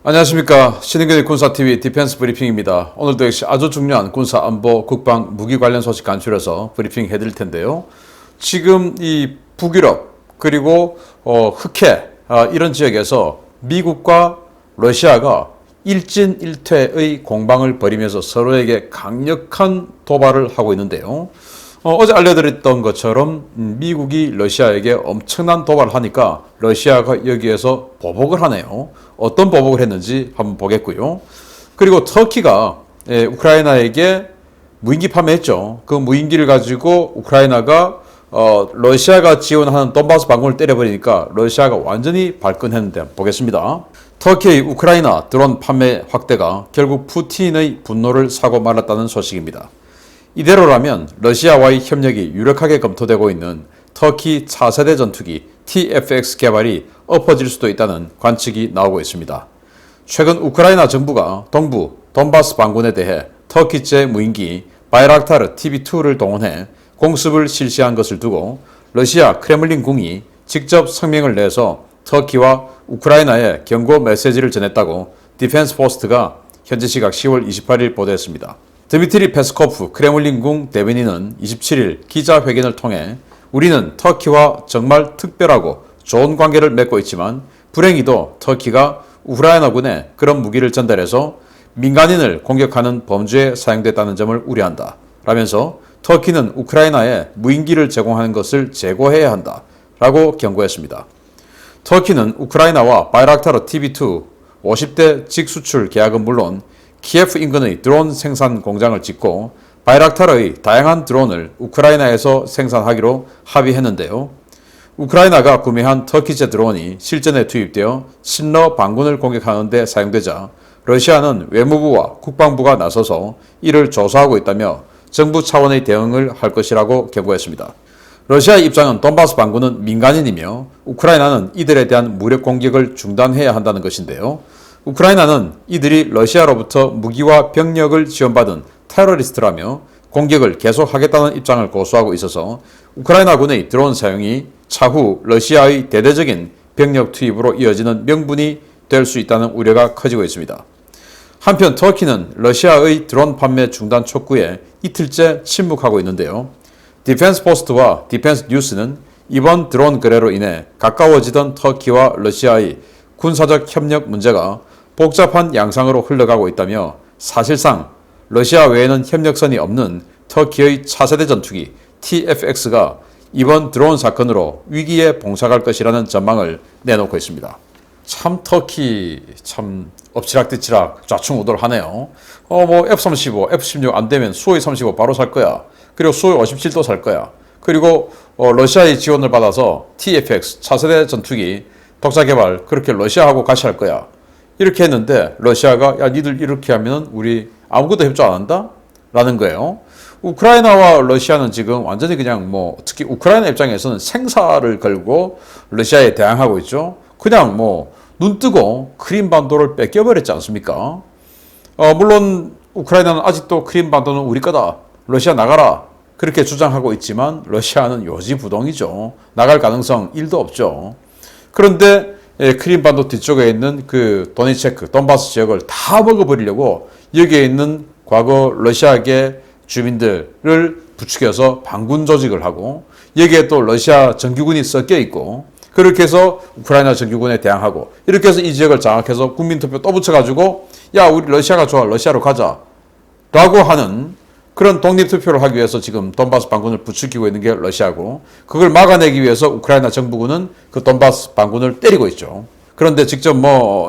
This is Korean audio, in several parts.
안녕하십니까. 신인근의 군사TV 디펜스 브리핑입니다. 오늘도 역시 아주 중요한 군사 안보 국방 무기 관련 소식 간추려서 브리핑 해드릴 텐데요. 지금 이 북유럽 그리고 흑해 이런 지역에서 미국과 러시아가 일진일퇴의 공방을 벌이면서 서로에게 강력한 도발을 하고 있는데요. 어제 알려드렸던 것처럼 미국이 러시아에게 엄청난 도발을 하니까 러시아가 여기에서 보복을 하네요. 어떤 보복을 했는지 한번 보겠고요. 그리고 터키가 우크라이나에게 무인기 판매했죠. 그 무인기를 가지고 우크라이나가 러시아가 지원하는 돈바스 반군을 때려버리니까 러시아가 완전히 발끈했는데 보겠습니다. 터키의 우크라이나 드론 판매 확대가 결국 푸틴의 분노를 사고 말았다는 소식입니다. 이대로라면 러시아와의 협력이 유력하게 검토되고 있는 터키 차세대 전투기 TFX 개발이 엎어질 수도 있다는 관측이 나오고 있습니다. 최근 우크라이나 정부가 동부 돈바스 반군에 대해 터키제 무인기 바이락타르 TB2를 동원해 공습을 실시한 것을 두고 러시아 크렘린궁이 직접 성명을 내서 터키와 우크라이나에 경고 메시지를 전했다고 디펜스 포스트가 현지 시각 10월 28일 보도했습니다. 드미트리 페스코프 크레물린궁 대변인은 27일 기자회견을 통해 우리는 터키와 정말 특별하고 좋은 관계를 맺고 있지만 불행히도 터키가 우크라이나군에 그런 무기를 전달해서 민간인을 공격하는 범죄에 사용됐다는 점을 우려한다 라면서 터키는 우크라이나에 무인기를 제공하는 것을 재고해야 한다 라고 경고했습니다. 터키는 우크라이나와 바이락타르 TB2 50대 직수출 계약은 물론 키예프 인근의 드론 생산 공장을 짓고 바이락타르의 다양한 드론을 우크라이나에서 생산하기로 합의했는데요. 우크라이나가 구매한 터키제 드론이 실전에 투입되어 친러 반군을 공격하는 데 사용되자 러시아는 외무부와 국방부가 나서서 이를 조사하고 있다며 정부 차원의 대응을 할 것이라고 경고했습니다. 러시아의 입장은 돈바스 반군은 민간인이며 우크라이나는 이들에 대한 무력 공격을 중단해야 한다는 것인데요. 우크라이나는 이들이 러시아로부터 무기와 병력을 지원받은 테러리스트라며 공격을 계속하겠다는 입장을 고수하고 있어서 우크라이나군의 드론 사용이 차후 러시아의 대대적인 병력 투입으로 이어지는 명분이 될 수 있다는 우려가 커지고 있습니다. 한편 터키는 러시아의 드론 판매 중단 촉구에 이틀째 침묵하고 있는데요. 디펜스 포스트와 디펜스 뉴스는 이번 드론 거래로 인해 가까워지던 터키와 러시아의 군사적 협력 문제가 복잡한 양상으로 흘러가고 있다며 사실상 러시아 외에는 협력선이 없는 터키의 차세대 전투기 TFX가 이번 드론 사건으로 위기에 봉착할 것이라는 전망을 내놓고 있습니다. 참 터키 참 엎치락뒤치락 좌충우돌하네요. F-35, F-16 안 되면 수호이 35 바로 살 거야. 그리고 수호이 57도 살 거야. 그리고 러시아의 지원을 받아서 TFX 차세대 전투기 독자 개발 그렇게 러시아하고 같이 할 거야. 이렇게 했는데 러시아가 야 니들 이렇게 하면 우리 아무것도 협조 안 한다? 라는 거예요. 우크라이나와 러시아는 지금 완전히 그냥 특히 우크라이나 입장에서는 생사를 걸고 러시아에 대항하고 있죠. 그냥 눈 뜨고 크림반도를 뺏겨버렸지 않습니까? 물론 우크라이나는 아직도 크림반도는 우리 거다. 러시아 나가라. 그렇게 주장하고 있지만 러시아는 요지부동이죠. 나갈 가능성 1도 없죠. 그런데 크림반도 뒤쪽에 있는 그 도네츠크, 돈바스 지역을 다 먹어버리려고 여기에 있는 과거 러시아계 주민들을 부추겨서 반군 조직을 하고 여기에 또 러시아 정규군이 섞여 있고 그렇게 해서 우크라이나 정규군에 대항하고 이렇게 해서 이 지역을 장악해서 국민투표 또 붙여가지고 야 우리 러시아가 좋아 러시아로 가자 라고 하는 그런 독립투표를 하기 위해서 지금 돈바스 반군을 부추기고 있는 게 러시아고 그걸 막아내기 위해서 우크라이나 정부군은 그 돈바스 반군을 때리고 있죠. 그런데 직접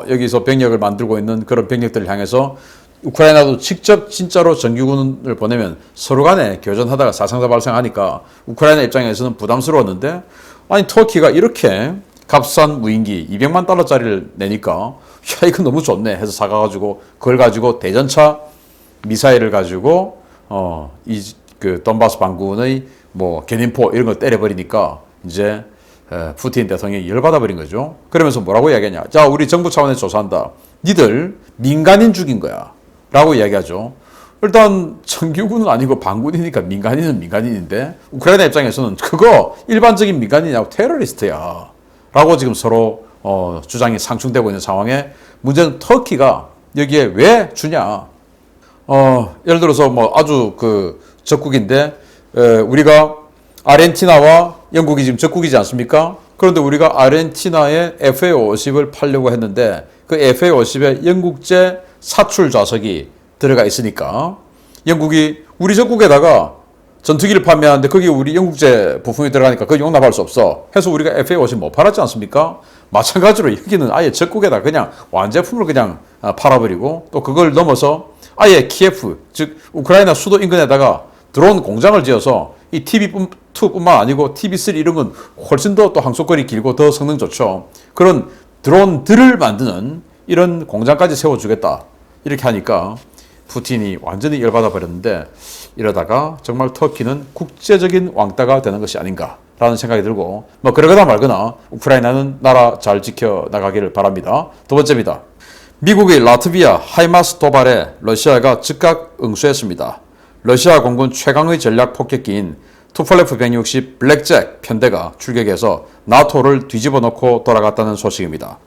여기서 병력을 만들고 있는 그런 병력들을 향해서 우크라이나도 직접 진짜로 정규군을 보내면 서로 간에 교전하다가 사상자 발생하니까 우크라이나 입장에서는 부담스러웠는데 아니 터키가 이렇게 값싼 무인기 200만 달러짜리를 내니까 야 이거 너무 좋네 해서 사가가지고 그걸 가지고 대전차 미사일을 가지고 그 돈바스 반군의 견인포 이런 걸 때려버리니까 이제 푸틴 대통령이 열받아 버린 거죠. 그러면서 뭐라고 이야기하냐. 자, 우리 정부 차원에서 조사한다. 니들 민간인 죽인 거야. 라고 이야기하죠. 일단 정규군은 아니고 반군이니까 민간인은 민간인인데 우크라이나 입장에서는 그거 일반적인 민간인이냐고 테러리스트야. 라고 지금 서로 주장이 상충되고 있는 상황에 문제는 터키가 여기에 왜 주냐. 예를 들어서 뭐 아주 그 적국인데 우리가 아르헨티나와 영국이 지금 적국이지 않습니까? 그런데 우리가 아르헨티나에 FA50을 팔려고 했는데 그 FA50에 영국제 사출 좌석이 들어가 있으니까 영국이 우리 적국에다가 전투기를 판매하는데 거기 우리 영국제 부품이 들어가니까 그거 용납할 수 없어 해서 우리가 FA50 못 팔았지 않습니까? 마찬가지로 여기는 아예 적국에다 그냥 완제품을 그냥 팔아버리고 또 그걸 넘어서 아예 키예프 즉 우크라이나 수도 인근에다가 드론 공장을 지어서 이 TB2뿐만 아니고 TB3 이런 건 훨씬 더 또 항속거리 길고 더 성능 좋죠. 그런 드론들을 만드는 이런 공장까지 세워주겠다. 이렇게 하니까 푸틴이 완전히 열받아 버렸는데 이러다가 정말 터키는 국제적인 왕따가 되는 것이 아닌가라는 생각이 들고 뭐 그러거나 말거나 우크라이나는 나라 잘 지켜나가기를 바랍니다. 두 번째입니다. 미국의 라트비아 하이마스 도발에 러시아가 즉각 응수했습니다. 러시아 공군 최강의 전략 폭격기인 투폴레프 160 블랙잭 편대가 출격해서 나토를 뒤집어 놓고 돌아갔다는 소식입니다.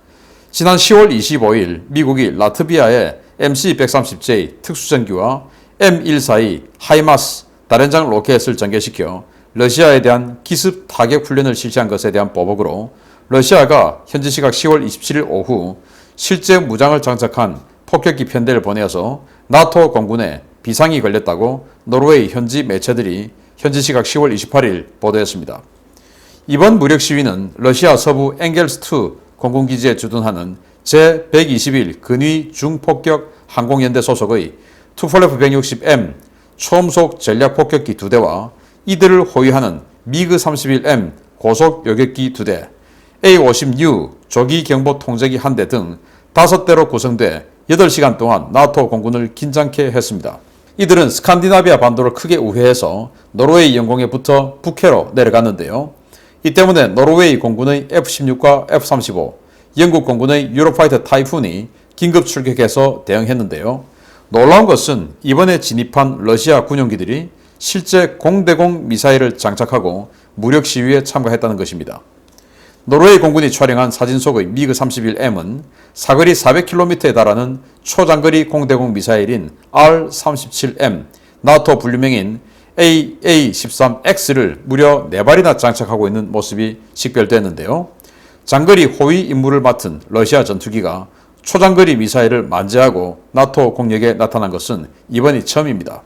지난 10월 25일 미국이 라트비아에 MC-130J 특수전기와 M142 하이마스 다련장 로켓을 전개시켜 러시아에 대한 기습 타격 훈련을 실시한 것에 대한 보복으로 러시아가 현지 시각 10월 27일 오후 실제 무장을 장착한 폭격기 편대를 보내어서 나토 공군에 비상이 걸렸다고 노르웨이 현지 매체들이 현지 시각 10월 28일 보도했습니다. 이번 무력 시위는 러시아 서부 엥겔스2 공군기지에 주둔하는 제121 근위 중폭격 항공연대 소속의 투폴레프 160M 초음속 전략폭격기 2대와 이들을 호위하는 미그-31M 고속 요격기 2대, A-50U 조기 경보 통제기 1대 등 5대로 구성돼 8시간 동안 나토 공군을 긴장케 했습니다. 이들은 스칸디나비아 반도를 크게 우회해서 노르웨이 영공에 붙어 북해로 내려갔는데요. 이 때문에 노르웨이 공군의 F-16과 F-35, 영국 공군의 유로파이터 타이푼이 긴급 출격해서 대응했는데요. 놀라운 것은 이번에 진입한 러시아 군용기들이 실제 공대공 미사일을 장착하고 무력 시위에 참가했다는 것입니다. 노르웨이 공군이 촬영한 사진 속의 미그-31M은 사거리 400km에 달하는 초장거리 공대공 미사일인 R-37M, 나토 분류명인 AA-13X를 무려 4발이나 장착하고 있는 모습이 식별됐는데요. 장거리 호위 임무를 맡은 러시아 전투기가 초장거리 미사일을 만재하고 나토 공역에 나타난 것은 이번이 처음입니다.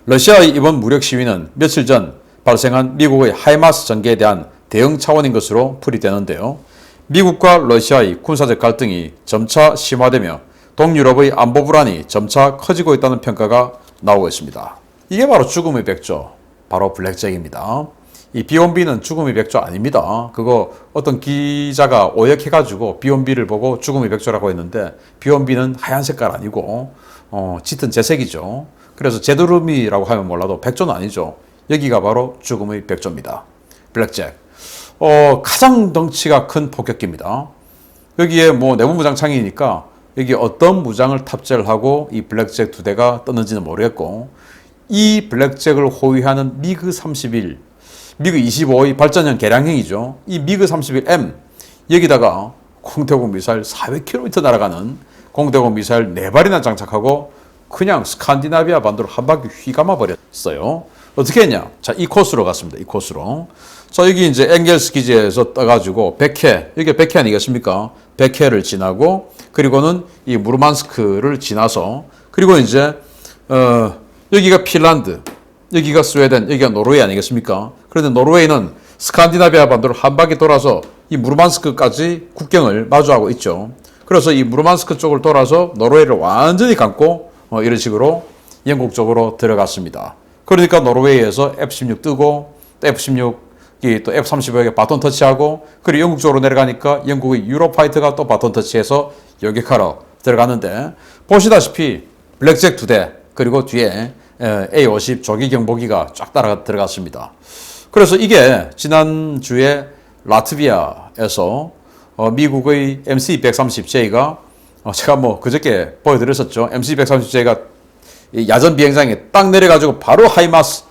러시아의 이번 무력 시위는 며칠 전 발생한 미국의 하이마스 전개에 대한 대응 차원인 것으로 풀이되는데요. 미국과 러시아의 군사적 갈등이 점차 심화되며 동유럽의 안보 불안이 점차 커지고 있다는 평가가 나오고 있습니다. 이게 바로 죽음의 백조, 바로 블랙잭입니다. 이 B1B는 죽음의 백조 아닙니다. 그거 어떤 기자가 오역해가지고 B1B를 보고 죽음의 백조라고 했는데 B1B는 하얀 색깔 아니고 짙은 재색이죠. 그래서 제두름이라고 하면 몰라도 백조는 아니죠. 여기가 바로 죽음의 백조입니다. 블랙잭. 가장 덩치가 큰 폭격기입니다. 여기에 뭐 내부 무장창이니까 여기 어떤 무장을 탑재를 하고 이 블랙잭 2대가 떴는지는 모르겠고 이 블랙잭을 호위하는 미그-31, 미그-25의 발전형 개량형이죠. 이 미그-31M 여기다가 공대공 미사일 400km 날아가는 공대공 미사일 4발이나 장착하고 그냥 스칸디나비아 반도를 한 바퀴 휘감아 버렸어요. 어떻게 했냐? 자, 이 코스로 갔습니다. 이 코스로. 자, 여기 이제 엥겔스 기지에서 떠가지고 백해, 여기 백해 아니겠습니까? 백해를 지나고, 그리고는 이 무르만스크를 지나서, 그리고 이제, 여기가 핀란드, 여기가 스웨덴, 여기가 노르웨이 아니겠습니까? 그런데 노르웨이는 스칸디나비아 반도를 한 바퀴 돌아서 이 무르만스크까지 국경을 마주하고 있죠. 그래서 이 무르만스크 쪽을 돌아서 노르웨이를 완전히 감고, 이런 식으로 영국 쪽으로 들어갔습니다. 그러니까 노르웨이에서 F-16 뜨고 또 F-16이 또 F-35에게 바톤 터치하고 그리고 영국 쪽으로 내려가니까 영국의 유로파이터가 또 바톤 터치해서 요격하러 들어갔는데 보시다시피 블랙잭 2대 그리고 뒤에 A-50 조기 경보기가 쫙 따라 들어갔습니다. 그래서 이게 지난주에 라트비아에서 미국의 MC-130J가 제가 뭐 그저께 보여드렸었죠. MC-130J가 야전 비행장에 딱 내려가지고 바로 하이마스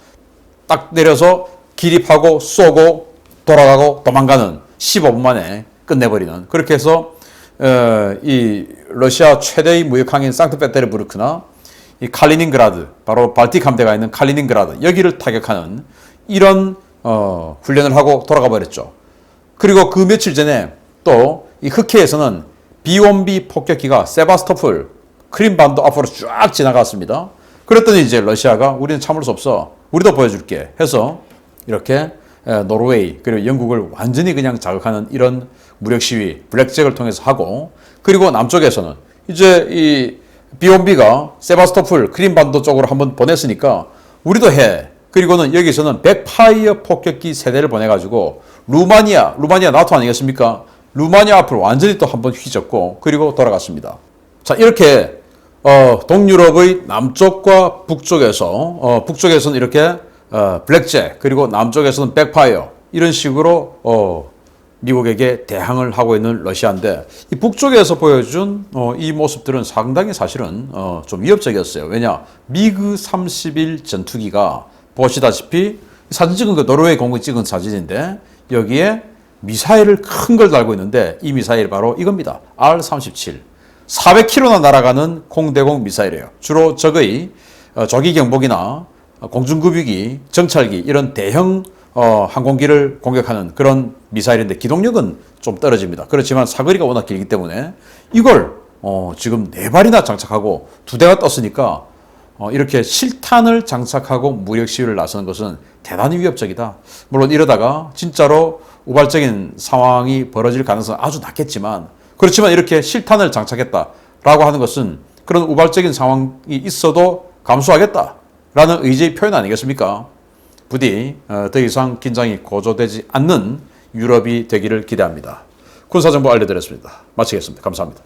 딱 내려서 기립하고 쏘고 돌아가고 도망가는 15분 만에 끝내버리는 그렇게 해서 이 러시아 최대의 무역항인 상트페테르부르크나 이 칼리닝그라드 바로 발틱 함대가 있는 칼리닝그라드 여기를 타격하는 이런 훈련을 하고 돌아가 버렸죠. 그리고 그 며칠 전에 또 이 흑해에서는 B-1B 폭격기가 세바스토폴 크림반도 앞으로 쫙 지나갔습니다. 그랬더니 이제 러시아가 우리는 참을 수 없어. 우리도 보여줄게 해서 이렇게 노르웨이 그리고 영국을 완전히 그냥 자극하는 이런 무력 시위 블랙잭을 통해서 하고 그리고 남쪽에서는 이제 이 B-1B가 세바스토폴 크림반도 쪽으로 한번 보냈으니까 우리도 해. 그리고는 여기서는 백파이어 폭격기 세대를 보내가지고 루마니아 나토 아니겠습니까? 루마니아 앞을 완전히 또 한번 휘젓고 그리고 돌아갔습니다. 자 이렇게 동유럽의 남쪽과 북쪽에서는 이렇게 블랙잭 그리고 남쪽에서는 백파이어 이런 식으로 미국에게 대항을 하고 있는 러시아인데 이 북쪽에서 보여준 이 모습들은 상당히 사실은 좀 위협적이었어요. 왜냐 미그 31 전투기가 보시다시피 사진 찍은 거 노르웨이 공군이 찍은 사진인데 여기에 미사일을 큰 걸 달고 있는데 이 미사일 바로 이겁니다. R-37 400km나 날아가는 공대공 미사일이에요. 주로 적의 조기 경보기나 공중급유기, 정찰기 이런 대형 항공기를 공격하는 그런 미사일인데 기동력은 좀 떨어집니다. 그렇지만 사거리가 워낙 길기 때문에 이걸 지금 4발이나 장착하고 2대가 떴으니까 이렇게 실탄을 장착하고 무력 시위를 나서는 것은 대단히 위협적이다. 물론 이러다가 진짜로 우발적인 상황이 벌어질 가능성은 아주 낮겠지만 그렇지만 이렇게 실탄을 장착했다라고 하는 것은 그런 우발적인 상황이 있어도 감수하겠다라는 의지의 표현 아니겠습니까? 부디 더 이상 긴장이 고조되지 않는 유럽이 되기를 기대합니다. 군사정보 알려드렸습니다. 마치겠습니다. 감사합니다.